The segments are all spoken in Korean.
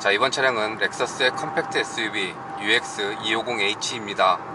자, 이번 차량은 렉서스의 컴팩트 SUV UX250H입니다.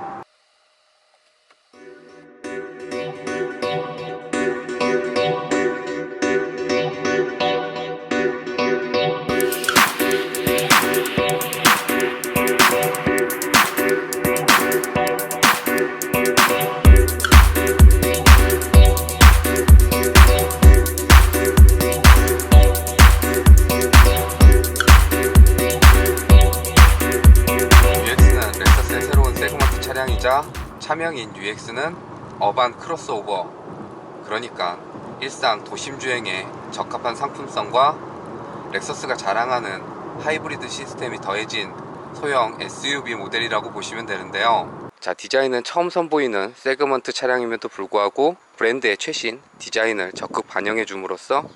차량이자 차명인 UX는 어반 크로스오버, 그러니까 일상 도심주행에 적합한 상품성과 렉서스가 자랑하는 하이브리드 시스템이 더해진 소형 SUV 모델이라고 보시면 되는데요. 자, 디자인은 처음 선보이는 세그먼트 차량임에도 불구하고 브랜드의 최신 디자인을 적극 반영해 줌으로써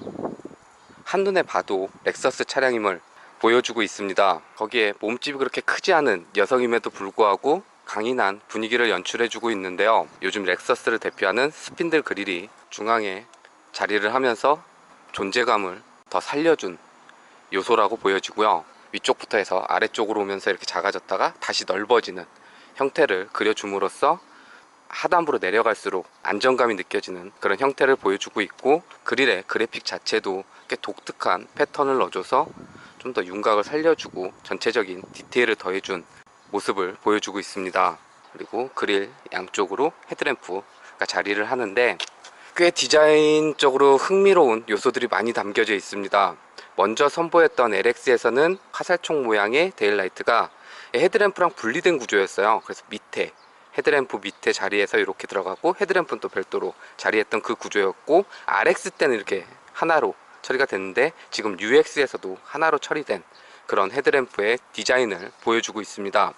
한눈에 봐도 렉서스 차량임을 보여주고 있습니다. 거기에 몸집이 그렇게 크지 않은 녀석임에도 불구하고 강인한 분위기를 연출해주고 있는데요. 요즘 렉서스를 대표하는 스핀들 그릴이 중앙에 자리를 하면서 존재감을 더 살려준 요소라고 보여지고요. 위쪽부터 해서 아래쪽으로 오면서 이렇게 작아졌다가 다시 넓어지는 형태를 그려줌으로써 하단부로 내려갈수록 안정감이 느껴지는 그런 형태를 보여주고 있고, 그릴의 그래픽 자체도 꽤 독특한 패턴을 넣어줘서 좀 더 윤곽을 살려주고 전체적인 디테일을 더해준 모습을 보여주고 있습니다. 그리고 그릴 양쪽으로 헤드램프가 자리를 하는데 꽤 디자인적으로 흥미로운 요소들이 많이 담겨져 있습니다. 먼저 선보였던 LX에서는 화살촉 모양의 테일라이트가 헤드램프랑 분리된 구조였어요. 그래서 밑에 헤드램프 밑에 자리에서 이렇게 들어가고 헤드램프는 또 별도로 자리했던 그 구조였고, RX 때는 이렇게 하나로 처리가 됐는데 지금 UX에서도 하나로 처리된 그런 헤드램프의 디자인을 보여주고 있습니다.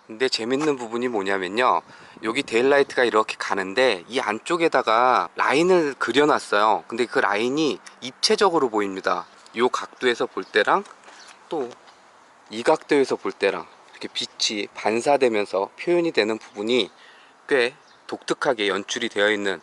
근데 재밌는 부분이 뭐냐면요, 여기 데일라이트가 이렇게 가는데 이 안쪽에다가 라인을 그려놨어요. 근데 그 라인이 입체적으로 보입니다. 이 각도에서 볼 때랑 또 이 각도에서 볼 때랑 이렇게 빛이 반사되면서 표현이 되는 부분이 꽤 독특하게 연출이 되어 있는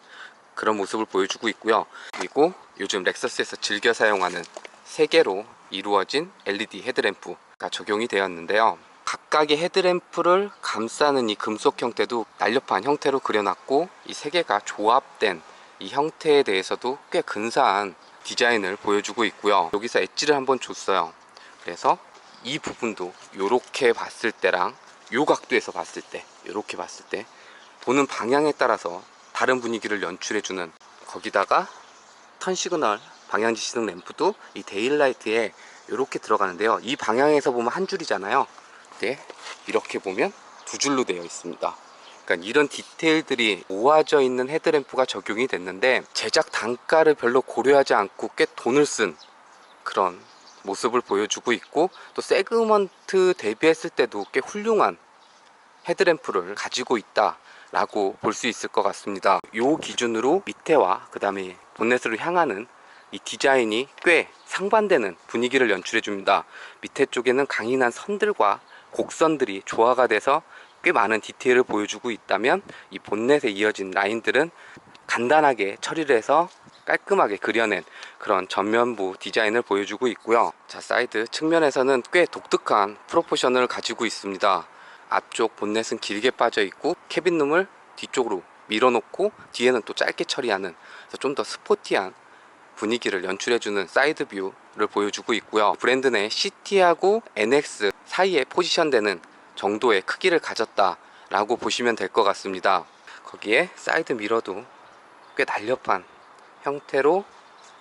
그런 모습을 보여주고 있고요. 그리고 요즘 렉서스에서 즐겨 사용하는 3개로 이루어진 LED 헤드램프가 적용이 되었는데요. 각각의 헤드램프를 감싸는 이 금속 형태도 날렵한 형태로 그려놨고, 이 3개가 조합된 이 형태에 대해서도 꽤 근사한 디자인을 보여주고 있고요. 여기서 엣지를 한번 줬어요. 그래서 이 부분도 이렇게 봤을 때랑 이 각도에서 봤을 때, 이렇게 봤을 때 보는 방향에 따라서 다른 분위기를 연출해주는, 거기다가 턴 시그널 방향지시등 램프도 이 데일라이트에 이렇게 들어가는데요. 이 방향에서 보면 한 줄이잖아요. 네, 이렇게 보면 2줄로 되어 있습니다. 그러니까 이런 디테일들이 모아져 있는 헤드램프가 적용이 됐는데 제작 단가를 별로 고려하지 않고 꽤 돈을 쓴 그런 모습을 보여주고 있고, 또 세그먼트 대비했을 때도 꽤 훌륭한 헤드램프를 가지고 있다 라고 볼 수 있을 것 같습니다. 이 기준으로 밑에와 그 다음에 본넷으로 향하는 이 디자인이 꽤 상반되는 분위기를 연출해 줍니다. 밑에 쪽에는 강인한 선들과 곡선들이 조화가 돼서 꽤 많은 디테일을 보여주고 있다면, 이 본넷에 이어진 라인들은 간단하게 처리를 해서 깔끔하게 그려낸 그런 전면부 디자인을 보여주고 있고요. 자, 사이드 측면에서는 꽤 독특한 프로포션을 가지고 있습니다. 앞쪽 본넷은 길게 빠져 있고 캐빈룸을 뒤쪽으로 밀어놓고 뒤에는 또 짧게 처리하는, 좀 더 스포티한 분위기를 연출해주는 사이드 뷰를 보여주고 있고요. 브랜드 내 CT하고 NX 사이에 포지션되는 정도의 크기를 가졌다 라고 보시면 될 것 같습니다. 거기에 사이드 미러도 꽤 날렵한 형태로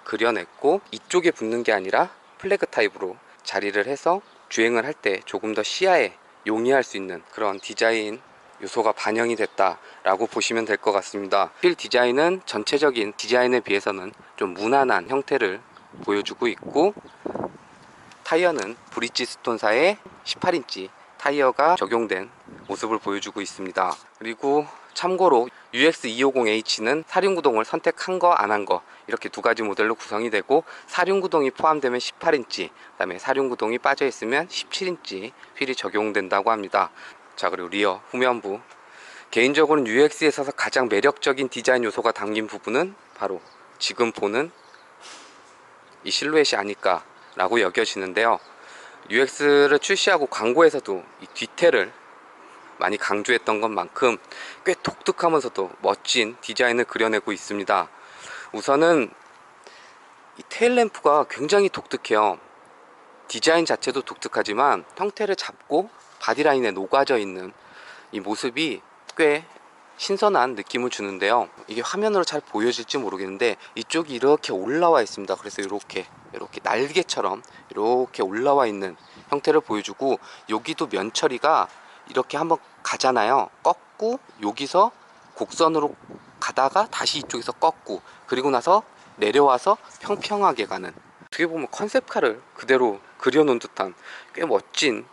그려냈고, 이쪽에 붙는 게 아니라 플래그 타입으로 자리를 해서 주행을 할 때 조금 더 시야에 용이할 수 있는 그런 디자인 요소가 반영이 됐다 라고 보시면 될 것 같습니다. 휠 디자인은 전체적인 디자인에 비해서는 좀 무난한 형태를 보여주고 있고, 타이어는 브리지스톤사의 18인치 타이어가 적용된 모습을 보여주고 있습니다. 그리고 참고로 UX250H는 사륜구동을 선택한 거 안 한 거 이렇게 2가지 모델로 구성이 되고, 사륜구동이 포함되면 18인치, 그 다음에 사륜구동이 빠져 있으면 17인치 휠이 적용된다고 합니다. 자, 그리고 리어 후면부, 개인적으로는 UX에 있어서 가장 매력적인 디자인 요소가 담긴 부분은 바로 지금 보는 이 실루엣이 아닐까 라고 여겨지는데요. UX를 출시하고 광고에서도 이 뒤태를 많이 강조했던 것만큼 꽤 독특하면서도 멋진 디자인을 그려내고 있습니다. 우선은 이 테일램프가 굉장히 독특해요. 디자인 자체도 독특하지만 형태를 잡고 바디라인에 녹아져 있는 이 모습이 꽤 신선한 느낌을 주는데요. 이게 화면으로 잘 보여질지 모르겠는데 이쪽이 이렇게 올라와 있습니다. 그래서 이렇게 날개처럼 이렇게 올라와 있는 형태를 보여주고, 여기도 면 처리가 이렇게 한번 가잖아요. 꺾고 여기서 곡선으로 가다가 다시 이쪽에서 꺾고, 그리고 나서 내려와서 평평하게 가는, 어떻게 보면 컨셉카를 그대로 그려놓은 듯한 꽤 멋진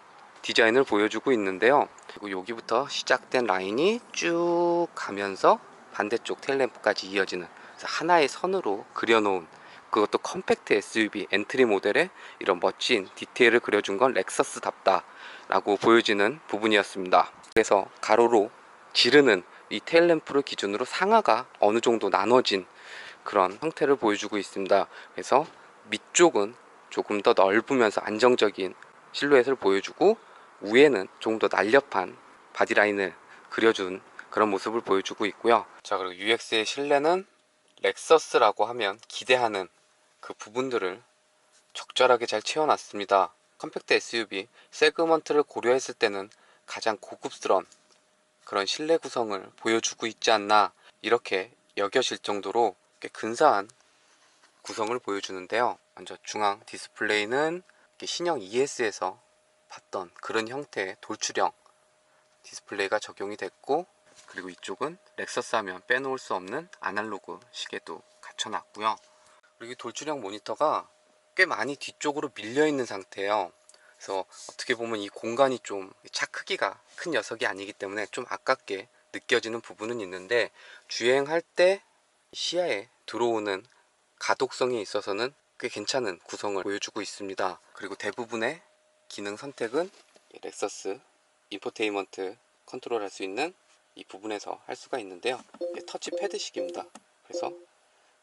디자인을 보여주고 있는데요. 그리고 여기부터 시작된 라인이 쭉 가면서 반대쪽 테일램프까지 이어지는, 그래서 하나의 선으로 그려놓은, 그것도 컴팩트 SUV 엔트리 모델의 이런 멋진 디테일을 그려준 건 렉서스답다 라고 보여지는 부분이었습니다. 그래서 가로로 지르는 이 테일램프를 기준으로 상하가 어느 정도 나눠진 그런 형태를 보여주고 있습니다. 그래서 밑쪽은 조금 더 넓으면서 안정적인 실루엣을 보여주고, 위에는 조금 더 날렵한 바디라인을 그려준 그런 모습을 보여주고 있고요. 자, 그리고 UX의 실내는 렉서스라고 하면 기대하는 그 부분들을 적절하게 잘 채워놨습니다. 컴팩트 SUV 세그먼트를 고려했을 때는 가장 고급스러운 그런 실내 구성을 보여주고 있지 않나, 이렇게 여겨질 정도로 꽤 근사한 구성을 보여주는데요. 먼저 중앙 디스플레이는 신형 ES에서 봤던 그런 형태의 돌출형 디스플레이가 적용이 됐고, 그리고 이쪽은 렉서스 하면 빼놓을 수 없는 아날로그 시계도 갖춰놨고요. 그리고 이 돌출형 모니터가 꽤 많이 뒤쪽으로 밀려 있는 상태예요. 그래서 어떻게 보면 이 공간이 좀 차 크기가 큰 녀석이 아니기 때문에 좀 아깝게 느껴지는 부분은 있는데, 주행할 때 시야에 들어오는 가독성에 있어서는 꽤 괜찮은 구성을 보여주고 있습니다. 그리고 대부분의 기능 선택은 렉서스 인포테인먼트 컨트롤할 수 있는 이 부분에서 할 수가 있는데요. 터치패드식입니다. 그래서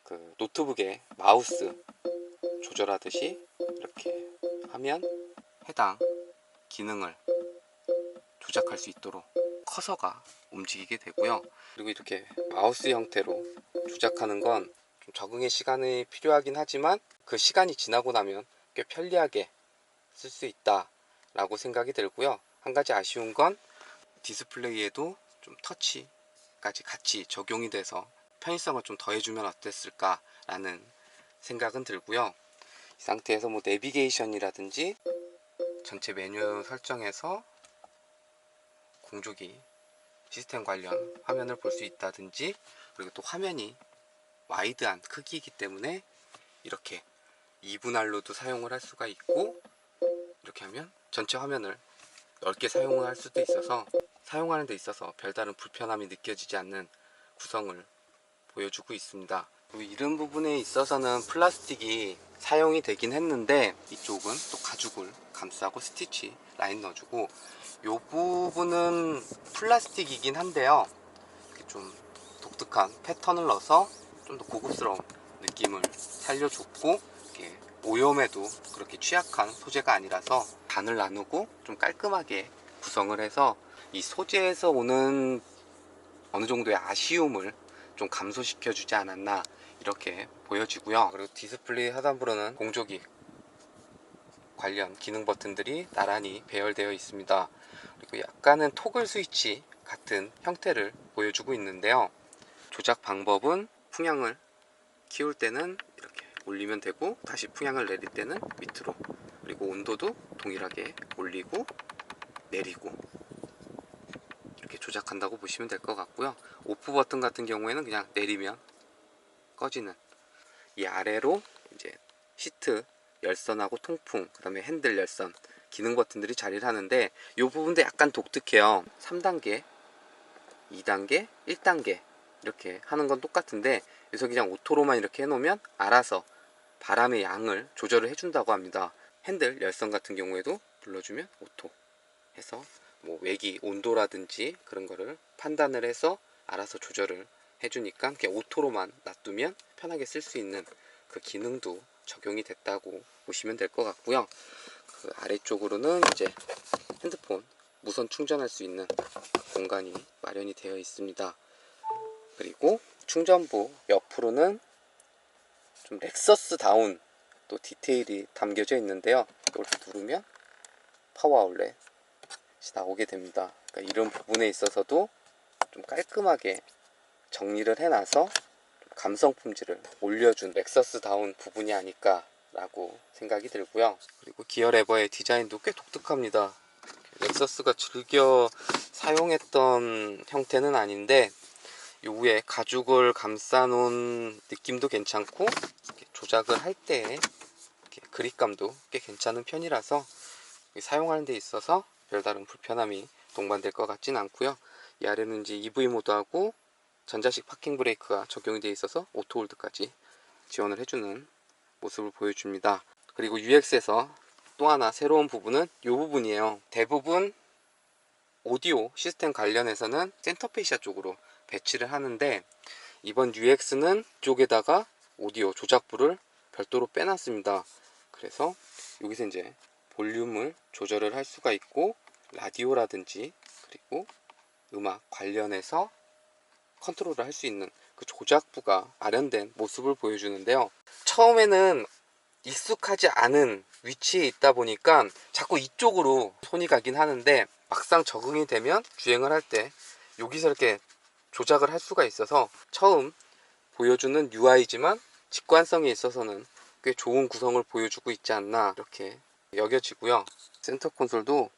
그 노트북에 마우스 조절하듯이 이렇게 하면 해당 기능을 조작할 수 있도록 커서가 움직이게 되고요. 그리고 이렇게 마우스 형태로 조작하는 건 좀 적응의 시간이 필요하긴 하지만 그 시간이 지나고 나면 꽤 편리하게 쓸 수 있다 라고 생각이 들고요. 한 가지 아쉬운 건 디스플레이에도 좀 터치까지 같이 적용이 돼서 편의성을 좀 더해주면 어땠을까 라는 생각은 들고요. 이 상태에서 뭐 내비게이션이라든지 전체 메뉴 설정에서 공조기 시스템 관련 화면을 볼 수 있다든지, 그리고 또 화면이 와이드한 크기이기 때문에 이렇게 2분할로도 사용을 할 수가 있고, 이렇게 하면 전체 화면을 넓게 사용을 할 수도 있어서 사용하는 데 있어서 별다른 불편함이 느껴지지 않는 구성을 보여주고 있습니다. 그리고 이런 부분에 있어서는 플라스틱이 사용이 되긴 했는데, 이쪽은 또 가죽을 감싸고 스티치 라인 넣어주고, 이 부분은 플라스틱이긴 한데요, 좀 독특한 패턴을 넣어서 좀 더 고급스러운 느낌을 살려줬고, 이렇게 오염에도 그렇게 취약한 소재가 아니라서 반을 나누고 좀 깔끔하게 구성을 해서 이 소재에서 오는 어느 정도의 아쉬움을 좀 감소시켜 주지 않았나 이렇게 보여지고요. 그리고 디스플레이 하단부로는 공조기 관련 기능 버튼들이 나란히 배열되어 있습니다. 그리고 약간은 토글 스위치 같은 형태를 보여주고 있는데요. 조작 방법은 풍향을 키울 때는 이렇게 올리면 되고, 다시 풍향을 내릴 때는 밑으로, 그리고 온도도 동일하게 올리고 내리고 이렇게 조작한다고 보시면 될 것 같고요. 오프 버튼 같은 경우에는 그냥 내리면 꺼지는, 이 아래로 이제 시트 열선하고 통풍, 그 다음에 핸들 열선 기능 버튼들이 자리를 하는데, 이 부분도 약간 독특해요. 3단계, 2단계, 1단계 이렇게 하는 건 똑같은데, 여기서 그냥 오토로만 이렇게 해놓으면 알아서 바람의 양을 조절을 해준다고 합니다. 핸들 열선 같은 경우에도 눌러주면 오토 해서 뭐 외기 온도라든지 그런 거를 판단을 해서 알아서 조절을 해주니까 그냥 오토로만 놔두면 편하게 쓸 수 있는 그 기능도 적용이 됐다고 보시면 될 것 같고요. 그 아래쪽으로는 이제 핸드폰 무선 충전할 수 있는 공간이 마련이 되어 있습니다. 그리고 충전부 옆으로는 좀 렉서스다운 또 디테일이 담겨져 있는데요. 이걸 누르면 파워 아울렛이 나오게 됩니다. 그러니까 이런 부분에 있어서도 좀 깔끔하게 정리를 해놔서 감성 품질을 올려준 렉서스다운 부분이 아닐까라고 생각이 들고요. 그리고 기어 레버의 디자인도 꽤 독특합니다. 렉서스가 즐겨 사용했던 형태는 아닌데 요 위에 가죽을 감싸 놓은 느낌도 괜찮고 조작을 할 때 그립감도 꽤 괜찮은 편이라서 사용하는 데 있어서 별다른 불편함이 동반될 것 같진 않고요. 이 아래는 이제 EV 모드하고 전자식 파킹 브레이크가 적용이 되어 있어서 오토홀드까지 지원을 해주는 모습을 보여줍니다. 그리고 UX에서 또 하나 새로운 부분은 이 부분이에요. 대부분 오디오 시스템 관련해서는 센터페시아 쪽으로 배치를 하는데 이번 UX는 이쪽에다가 오디오 조작부를 별도로 빼놨습니다. 그래서 여기서 이제 볼륨을 조절을 할 수가 있고 라디오라든지 그리고 음악 관련해서 컨트롤을 할 수 있는 그 조작부가 마련된 모습을 보여주는데요. 처음에는 익숙하지 않은 위치에 있다 보니까 자꾸 이쪽으로 손이 가긴 하는데 막상 적응이 되면 주행을 할 때 여기서 이렇게 조작을 할 수가 있어서 처음 보여주는 UI지만 직관성에 있어서는 꽤 좋은 구성을 보여주고 있지 않나 이렇게 여겨지고요. 센터 콘솔도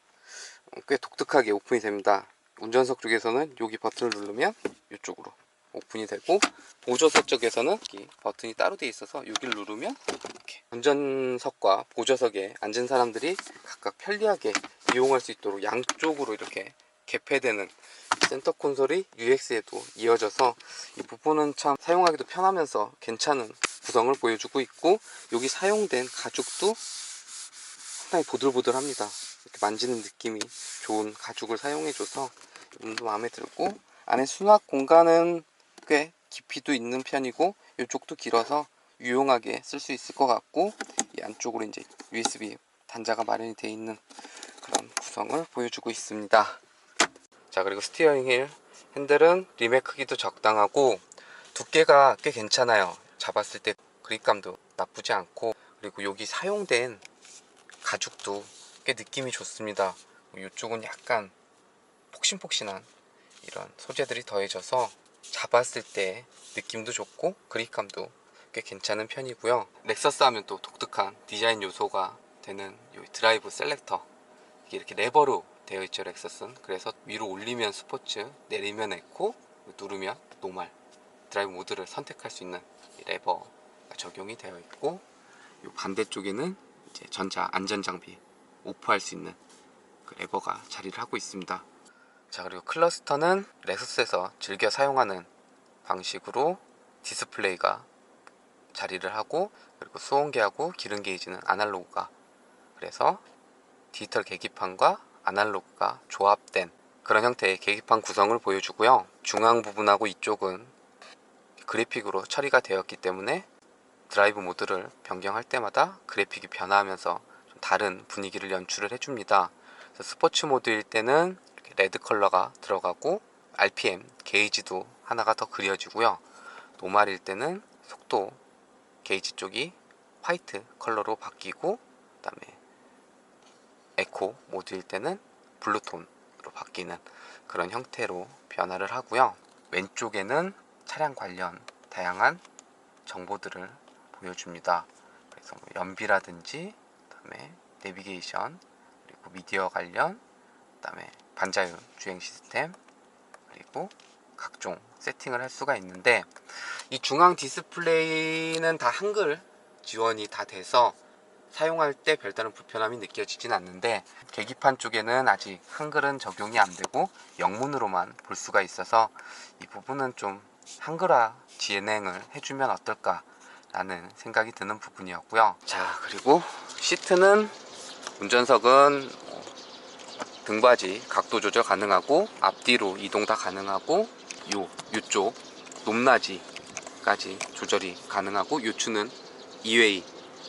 꽤 독특하게 오픈이 됩니다. 운전석 쪽에서는 여기 버튼을 누르면 이쪽으로 오픈이 되고 보조석 쪽에서는 여기 버튼이 따로 되어 있어서 여기를 누르면 이렇게 운전석과 보조석에 앉은 사람들이 각각 편리하게 이용할 수 있도록 양쪽으로 이렇게 개폐되는 센터 콘솔이 UX에도 이어져서 이 부분은 참 사용하기도 편하면서 괜찮은 구성을 보여주고 있고 여기 사용된 가죽도 상당히 보들보들합니다. 이렇게 만지는 느낌이 좋은 가죽을 사용해줘서 이 부분도 마음에 들고 안에 수납 공간은 꽤 깊이도 있는 편이고 이쪽도 길어서 유용하게 쓸 수 있을 것 같고 이 안쪽으로 이제 USB 단자가 마련이 되어 있는 그런 구성을 보여주고 있습니다. 자, 그리고 스티어링 휠 핸들은 림의 크기도 적당하고 두께가 꽤 괜찮아요. 잡았을 때 그립감도 나쁘지 않고 그리고 여기 사용된 가죽도 꽤 느낌이 좋습니다. 이쪽은 약간 폭신폭신한 이런 소재들이 더해져서 잡았을 때 느낌도 좋고 그립감도 꽤 괜찮은 편이고요. 렉서스 하면 또 독특한 디자인 요소가 되는 이 드라이브 셀렉터, 이게 이렇게 레버로 되어 있죠. 렉서스는. 그래서 위로 올리면 스포츠, 내리면 에코, 누르면 노멀 드라이브 모드를 선택할 수 있는 레버가 적용이 되어 있고 이 반대쪽에는 이제 전자 안전장비 오프할 수 있는 그 레버가 자리를 하고 있습니다. 자, 그리고 클러스터는 렉서스에서 즐겨 사용하는 방식으로 디스플레이가 자리를 하고 그리고 수온계하고 기름 게이지는 아날로그가, 그래서 디지털 계기판과 아날로그가 조합된 그런 형태의 계기판 구성을 보여주고요. 중앙 부분하고 이쪽은 그래픽으로 처리가 되었기 때문에 드라이브 모드를 변경할 때마다 그래픽이 변화하면서 좀 다른 분위기를 연출을 해줍니다. 그래서 스포츠 모드일 때는 이렇게 레드 컬러가 들어가고 RPM 게이지도 하나가 더 그려지고요. 노멀일 때는 속도 게이지 쪽이 화이트 컬러로 바뀌고 그 다음에 에코 모드일 때는 블루톤으로 바뀌는 그런 형태로 변화를 하고요. 왼쪽에는 차량 관련 다양한 정보들을 보여줍니다. 그래서 뭐 연비라든지 그다음에 내비게이션 그리고 미디어 관련 그다음에 반자율 주행 시스템 그리고 각종 세팅을 할 수가 있는데 이 중앙 디스플레이는 다 한글 지원이 다 돼서 사용할 때 별다른 불편함이 느껴지진 않는데 계기판 쪽에는 아직 한글은 적용이 안 되고 영문으로만 볼 수가 있어서 이 부분은 좀 한글화 진행을 해주면 어떨까 라는 생각이 드는 부분이었고요. 자, 그리고 시트는 운전석은 등받이 각도 조절 가능하고 앞뒤로 이동 다 가능하고 요쪽 높낮이까지 조절이 가능하고 요추는 2웨이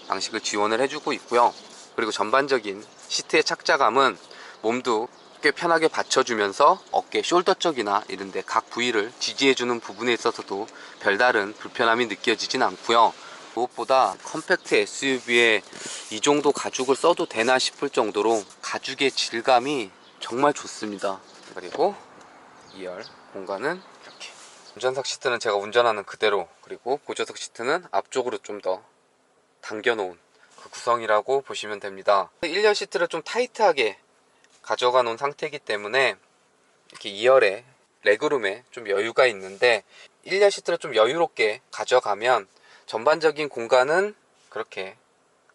방식을 지원을 해주고 있고요. 그리고 전반적인 시트의 착자감은 몸도 꽤 편하게 받쳐주면서 어깨 숄더 쪽이나 이런데 각 부위를 지지해주는 부분에 있어서도 별다른 불편함이 느껴지진 않고요. 무엇보다 컴팩트 SUV에 이 정도 가죽을 써도 되나 싶을 정도로 가죽의 질감이 정말 좋습니다. 그리고 2열 공간은 이렇게, 운전석 시트는 제가 운전하는 그대로, 그리고 보조석 시트는 앞쪽으로 좀 더 당겨놓은 그 구성이라고 보시면 됩니다. 1열 시트를 좀 타이트하게 가져가 놓은 상태이기 때문에 이렇게 2열에 레그룸에 좀 여유가 있는데, 1열 시트를 좀 여유롭게 가져가면 전반적인 공간은 그렇게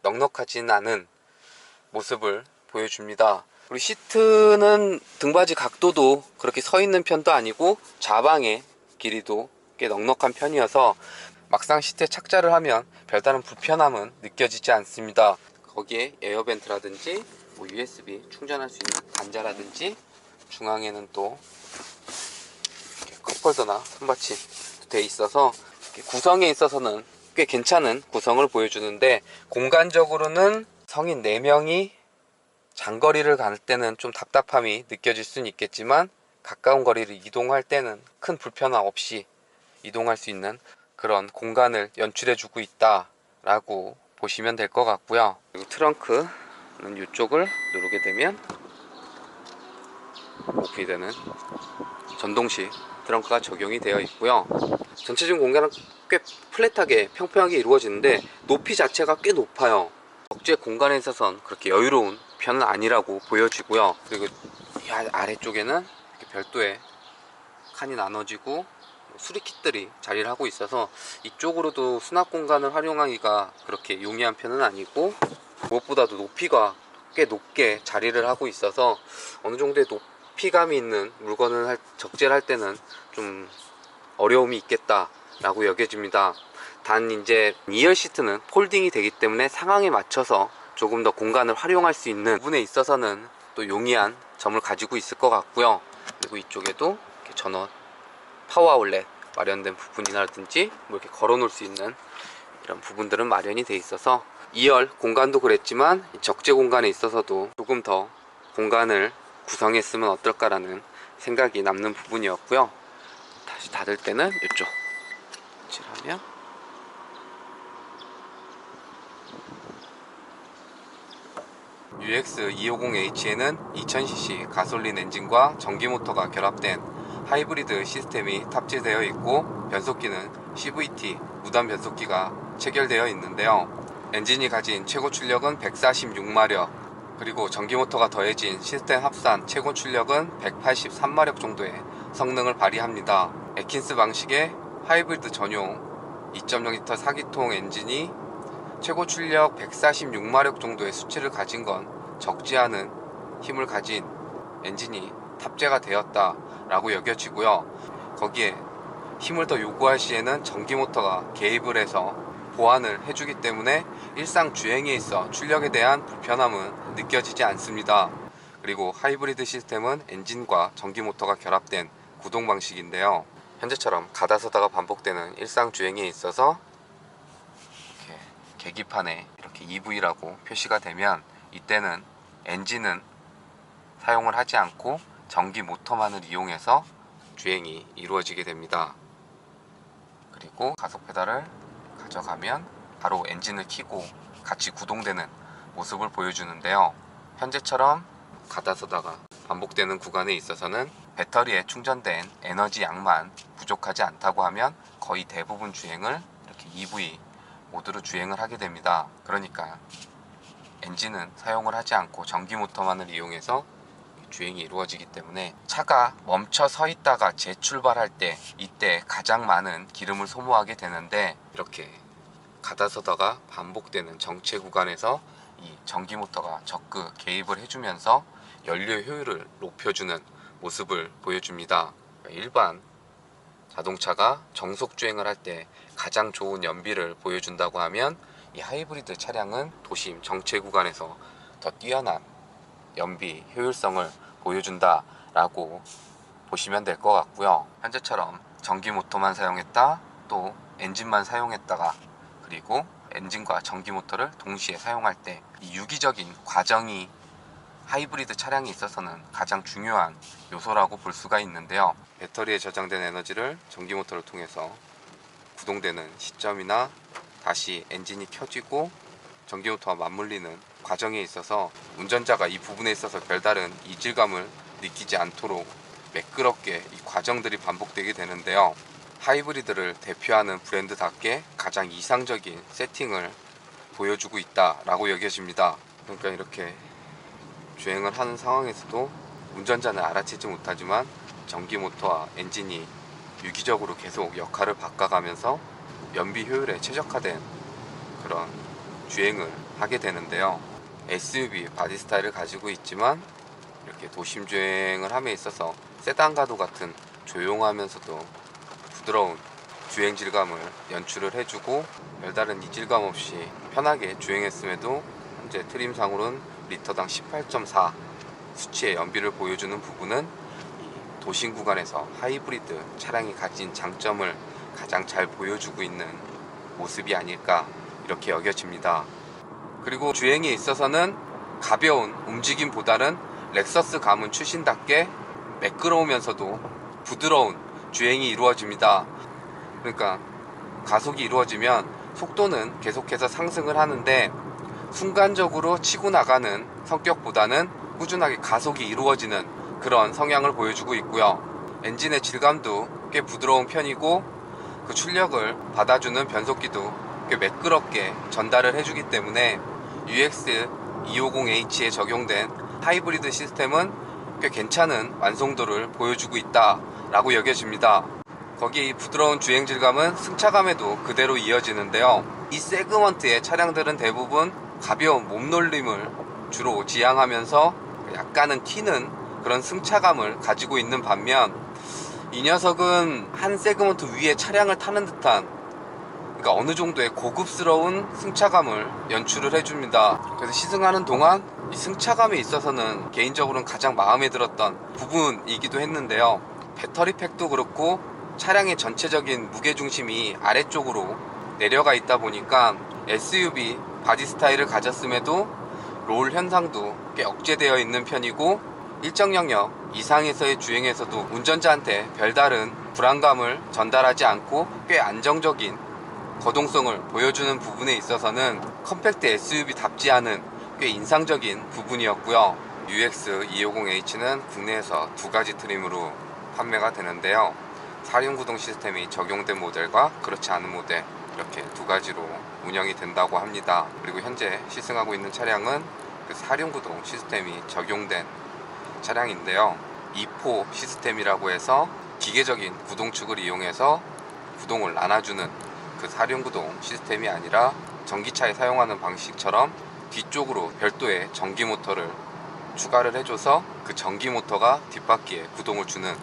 넉넉하진 않은 모습을 보여줍니다. 그리고 시트는 등받이 각도도 그렇게 서 있는 편도 아니고 좌방의 길이도 꽤 넉넉한 편이어서 막상 시트에 착자를 하면 별다른 불편함은 느껴지지 않습니다. 거기에 에어벤트라든지 뭐 USB 충전할 수 있는 단자라든지, 중앙에는 또 컵홀더나 손받침 돼 있어서 구성에 있어서는 꽤 괜찮은 구성을 보여주는데, 공간적으로는 성인 4명이 장거리를 갈 때는 좀 답답함이 느껴질 수는 있겠지만, 가까운 거리를 이동할 때는 큰 불편함 없이 이동할 수 있는 그런 공간을 연출해주고 있다라고 보시면 될 것 같고요. 그리고 트렁크는 이쪽을 누르게 되면 오픈이 되는 전동식 트렁크가 적용이 되어 있고요. 전체적인 공간은 꽤 플랫하게 평평하게 이루어지는데 높이 자체가 꽤 높아요. 적재 공간에 있어서는 그렇게 여유로운 편은 아니라고 보여지고요. 그리고 이 아래쪽에는 이렇게 별도의 칸이 나눠지고 수리킷들이 자리를 하고 있어서 이쪽으로도 수납 공간을 활용하기가 그렇게 용이한 편은 아니고, 무엇보다도 높이가 꽤 높게 자리를 하고 있어서 어느 정도의 높이감이 있는 물건을 적재를 할 때는 좀 어려움이 있겠다라고 여겨집니다. 단 이제 2열 시트는 폴딩이 되기 때문에 상황에 맞춰서 조금 더 공간을 활용할 수 있는 부분에 있어서는 또 용이한 점을 가지고 있을 것 같고요. 그리고 이쪽에도 이렇게 전원 파워 아울렛 마련된 부분이라든지 뭐 이렇게 걸어 놓을 수 있는 이런 부분들은 마련이 돼 있어서 2열 공간도 그랬지만 적재 공간에 있어서도 조금 더 공간을 구성했으면 어떨까라는 생각이 남는 부분이었고요. 다시 닫을 때는 이쪽 칠하면 UX250H에는 2000cc 가솔린 엔진과 전기 모터가 결합된 하이브리드 시스템이 탑재되어 있고, 변속기는 CVT 무단 변속기가 체결되어 있는데요. 엔진이 가진 최고 출력은 146마력, 그리고 전기 모터가 더해진 시스템 합산 최고 출력은 183마력 정도의 성능을 발휘합니다. 애킨스 방식의 하이브리드 전용 2.0L 4기통 엔진이 최고 출력 146마력 정도의 수치를 가진 건 적지 않은 힘을 가진 엔진이 탑재가 되었다라고 여겨지고요. 거기에 힘을 더 요구할 시에는 전기 모터가 개입을 해서 보완을 해주기 때문에 일상 주행에 있어 출력에 대한 불편함은 느껴지지 않습니다. 그리고 하이브리드 시스템은 엔진과 전기 모터가 결합된 구동 방식인데요. 현재처럼 가다서다가 반복되는 일상 주행에 있어서 이렇게 계기판에 이렇게 EV라고 표시가 되면, 이때는 엔진은 사용을 하지 않고 전기 모터만을 이용해서 주행이 이루어지게 됩니다. 그리고 가속 페달을 가져가면 바로 엔진을 켜고 같이 구동되는 모습을 보여주는데요. 현재처럼 가다서다가 반복되는 구간에 있어서는 배터리에 충전된 에너지 양만 부족하지 않다고 하면 거의 대부분 주행을 이렇게 EV 모드로 주행을 하게 됩니다. 그러니까 엔진은 사용을 하지 않고 전기 모터만을 이용해서 주행이 이루어지기 때문에 차가 멈춰 서 있다가 재출발할 때, 이때 가장 많은 기름을 소모하게 되는데, 이렇게 가다서다가 반복되는 정체 구간에서 이 전기 모터가 적극 개입을 해주면서 연료 효율을 높여주는 모습을 보여줍니다. 일반 자동차가 정속 주행을 할 때 가장 좋은 연비를 보여준다고 하면, 이 하이브리드 차량은 도심 정체 구간에서 더 뛰어난 연비 효율성을 보여준다 라고 보시면 될 것 같고요. 현재처럼 전기 모터만 사용했다, 또 엔진만 사용했다가, 그리고 엔진과 전기 모터를 동시에 사용할 때 이 유기적인 과정이 하이브리드 차량에 있어서는 가장 중요한 요소라고 볼 수가 있는데요. 배터리에 저장된 에너지를 전기 모터를 통해서 구동되는 시점이나 다시 엔진이 켜지고 전기 모터와 맞물리는 과정에 있어서 운전자가 이 부분에 있어서 별다른 이질감을 느끼지 않도록 매끄럽게 이 과정들이 반복되게 되는데요. 하이브리드를 대표하는 브랜드답게 가장 이상적인 세팅을 보여주고 있다라고 여겨집니다. 그러니까 이렇게 주행을 하는 상황에서도 운전자는 알아채지 못하지만 전기 모터와 엔진이 유기적으로 계속 역할을 바꿔가면서 연비 효율에 최적화된 그런 주행을 하게 되는데요. SUV 바디 스타일을 가지고 있지만 이렇게 도심 주행을 함에 있어서 세단과도 같은 조용하면서도 부드러운 주행 질감을 연출을 해주고 별다른 이질감 없이 편하게 주행했음에도 현재 트림상으로는 리터당 18.4 수치의 연비를 보여주는 부분은 이 도심 구간에서 하이브리드 차량이 가진 장점을 가장 잘 보여주고 있는 모습이 아닐까 이렇게 여겨집니다. 그리고 주행에 있어서는 가벼운 움직임보다는 렉서스 가문 출신답게 매끄러우면서도 부드러운 주행이 이루어집니다. 그러니까 가속이 이루어지면 속도는 계속해서 상승을 하는데 순간적으로 치고 나가는 성격보다는 꾸준하게 가속이 이루어지는 그런 성향을 보여주고 있고요. 엔진의 질감도 꽤 부드러운 편이고 그 출력을 받아주는 변속기도 꽤 매끄럽게 전달을 해주기 때문에 UX 250H에 적용된 하이브리드 시스템은 꽤 괜찮은 완성도를 보여주고 있다라고 여겨집니다. 거기에 이 부드러운 주행 질감은 승차감에도 그대로 이어지는데요. 이 세그먼트의 차량들은 대부분 가벼운 몸놀림을 주로 지향하면서 약간은 튀는 그런 승차감을 가지고 있는 반면 이 녀석은 한 세그먼트 위에 차량을 타는 듯한, 그러니까 어느 정도의 고급스러운 승차감을 연출을 해줍니다. 그래서 시승하는 동안 이 승차감에 있어서는 개인적으로는 가장 마음에 들었던 부분이기도 했는데요. 배터리 팩도 그렇고 차량의 전체적인 무게중심이 아래쪽으로 내려가 있다 보니까 SUV 바디 스타일을 가졌음에도 롤 현상도 꽤 억제되어 있는 편이고 일정 영역 이상에서의 주행에서도 운전자한테 별다른 불안감을 전달하지 않고 꽤 안정적인 거동성을 보여주는 부분에 있어서는 컴팩트 SUV답지 않은 꽤 인상적인 부분이었고요. UX250H는 국내에서 두 가지 트림으로 판매가 되는데요. 사륜구동 시스템이 적용된 모델과 그렇지 않은 모델 이렇게 두 가지로 운영이 된다고 합니다. 그리고 현재 시승하고 있는 차량은 그 사륜구동 시스템이 적용된 차량인데요. 2포 시스템이라고 해서 기계적인 구동축을 이용해서 구동을 나눠주는 그 사륜구동 시스템이 아니라 전기차에 사용하는 방식처럼 뒤쪽으로 별도의 전기 모터를 추가를 해줘서 그 전기 모터가 뒷바퀴에 구동을 주는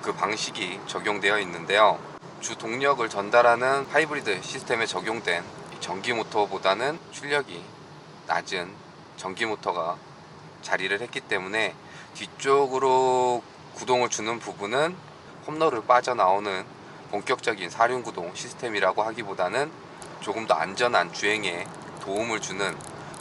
그 방식이 적용되어 있는데요. 주 동력을 전달하는 하이브리드 시스템에 적용된 전기 모터보다는 출력이 낮은 전기 모터가 자리를 했기 때문에 뒤쪽으로 구동을 주는 부분은 홈로를 빠져나오는 본격적인 사륜구동 시스템이라고 하기보다는 조금 더 안전한 주행에 도움을 주는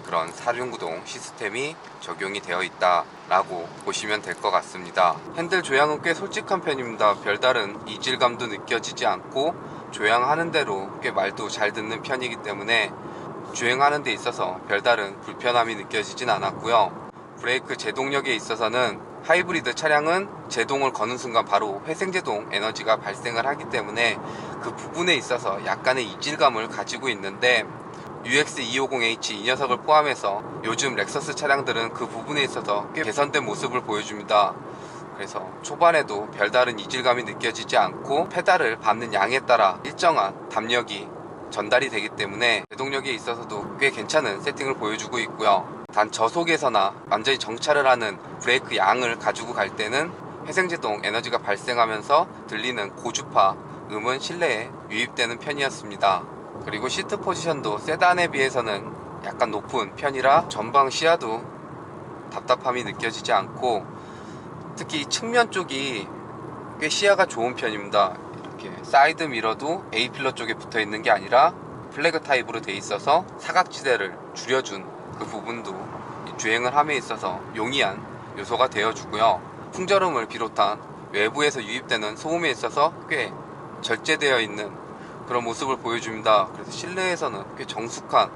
그런 사륜구동 시스템이 적용이 되어 있다라고 보시면 될 것 같습니다. 핸들 조향은 꽤 솔직한 편입니다. 별다른 이질감도 느껴지지 않고 조향하는 대로 꽤 말도 잘 듣는 편이기 때문에 주행하는 데 있어서 별다른 불편함이 느껴지진 않았고요. 브레이크 제동력에 있어서는 하이브리드 차량은 제동을 거는 순간 바로 회생제동 에너지가 발생을 하기 때문에 그 부분에 있어서 약간의 이질감을 가지고 있는데 UX250H 이 녀석을 포함해서 요즘 렉서스 차량들은 그 부분에 있어서 꽤 개선된 모습을 보여줍니다. 그래서 초반에도 별다른 이질감이 느껴지지 않고 페달을 밟는 양에 따라 일정한 담력이 전달이 되기 때문에 제동력에 있어서도 꽤 괜찮은 세팅을 보여주고 있고요. 단 저속에서나 완전히 정차를 하는 브레이크 양을 가지고 갈 때는 회생제동 에너지가 발생하면서 들리는 고주파 음은 실내에 유입되는 편이었습니다. 그리고 시트 포지션도 세단에 비해서는 약간 높은 편이라 전방 시야도 답답함이 느껴지지 않고 특히 측면 쪽이 꽤 시야가 좋은 편입니다. 이렇게 사이드 미러도 A필러 쪽에 붙어 있는 게 아니라 플래그 타입으로 돼 있어서 사각지대를 줄여준 그 부분도 이 주행을 함에 있어서 용이한 요소가 되어주고요. 풍절음을 비롯한 외부에서 유입되는 소음에 있어서 꽤 절제되어 있는 그런 모습을 보여줍니다. 그래서 실내에서는 꽤 정숙한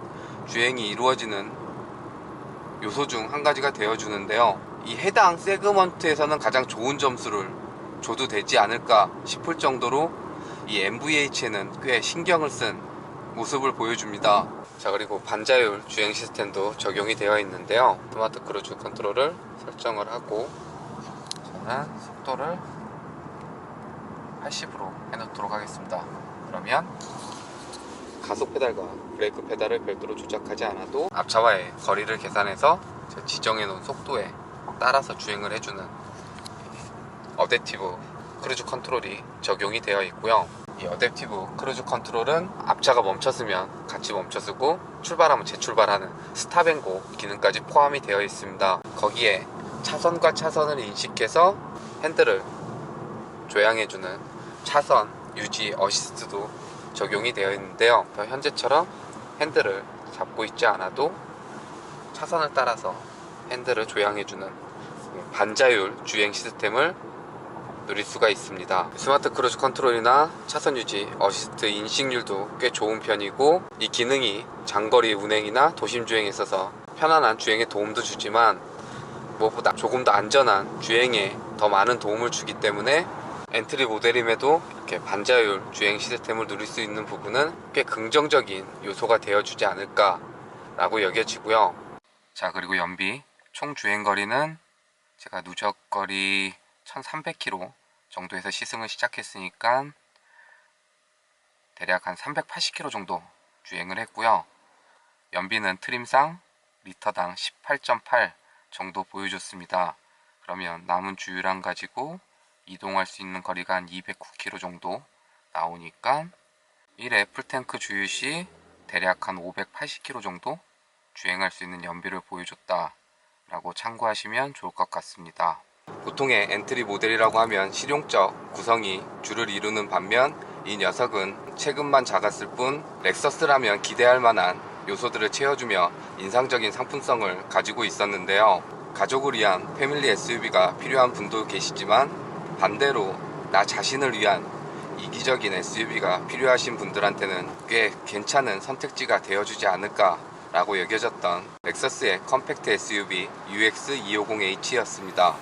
주행이 이루어지는 요소 중 한 가지가 되어주는데요. 이 해당 세그먼트에서는 가장 좋은 점수를 줘도 되지 않을까 싶을 정도로 이 MVH에는 꽤 신경을 쓴 모습을 보여줍니다. 자, 그리고 반자율 주행 시스템도 적용이 되어 있는데요. 스마트 크루즈 컨트롤을 설정을 하고 저는 속도를 80으로 해놓도록 하겠습니다. 그러면 가속 페달과 브레이크 페달을 별도로 조작하지 않아도 앞차와의 거리를 계산해서 지정해 놓은 속도에 따라서 주행을 해주는 어댑티브 크루즈 컨트롤이 적용이 되어 있고요. 이 어댑티브 크루즈 컨트롤은 앞차가 멈췄으면 같이 멈춰서고 출발하면 재출발하는 스탑앤고 기능까지 포함이 되어 있습니다. 거기에 차선과 차선을 인식해서 핸들을 조향해주는 차선 유지 어시스트도 적용이 되어 있는데요. 현재처럼 핸들을 잡고 있지 않아도 차선을 따라서 핸들을 조향해주는 반자율 주행 시스템을 누릴 수가 있습니다. 스마트 크루즈 컨트롤이나 차선 유지 어시스트 인식률도 꽤 좋은 편이고, 이 기능이 장거리 운행이나 도심 주행에 있어서 편안한 주행에 도움도 주지만 무엇보다 조금 더 안전한 주행에 더 많은 도움을 주기 때문에 엔트리 모델임에도 이렇게 반자율 주행 시스템을 누릴 수 있는 부분은 꽤 긍정적인 요소가 되어주지 않을까 라고 여겨지고요. 자, 그리고 연비 총 주행거리는 제가 누적거리 1300km 정도에서 시승을 시작했으니까 대략 한 380km 정도 주행을 했고요. 연비는 트림상 리터당 18.8 정도 보여줬습니다. 그러면 남은 주유량 가지고 이동할 수 있는 거리가 한 209km 정도 나오니까 1회 풀탱크 주유 시 대략 한 580km 정도 주행할 수 있는 연비를 보여줬다 라고 참고하시면 좋을 것 같습니다. 보통의 엔트리 모델이라고 하면 실용적 구성이 주를 이루는 반면, 이 녀석은 체급만 작았을 뿐 렉서스라면 기대할 만한 요소들을 채워주며 인상적인 상품성을 가지고 있었는데요. 가족을 위한 패밀리 SUV가 필요한 분도 계시지만 반대로 나 자신을 위한 이기적인 SUV가 필요하신 분들한테는 꽤 괜찮은 선택지가 되어주지 않을까 라고 여겨졌던 렉서스의 컴팩트 SUV UX250H였습니다.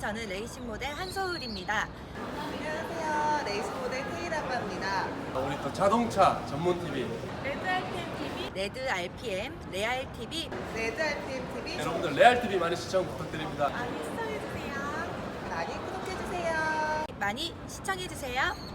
저는 레이싱 모델 한소울입니다. 안녕하세요. 레이싱 모델 K라고 합니다. 우리 또 자동차 전문 TV 레드 RPM TV, 레드 RPM, 레알 TV, 레드 RPM TV 여러분들 레알 TV 많이 시청 부탁드립니다. 많이 시청해주세요. 많이 구독해주세요. 많이 시청해주세요.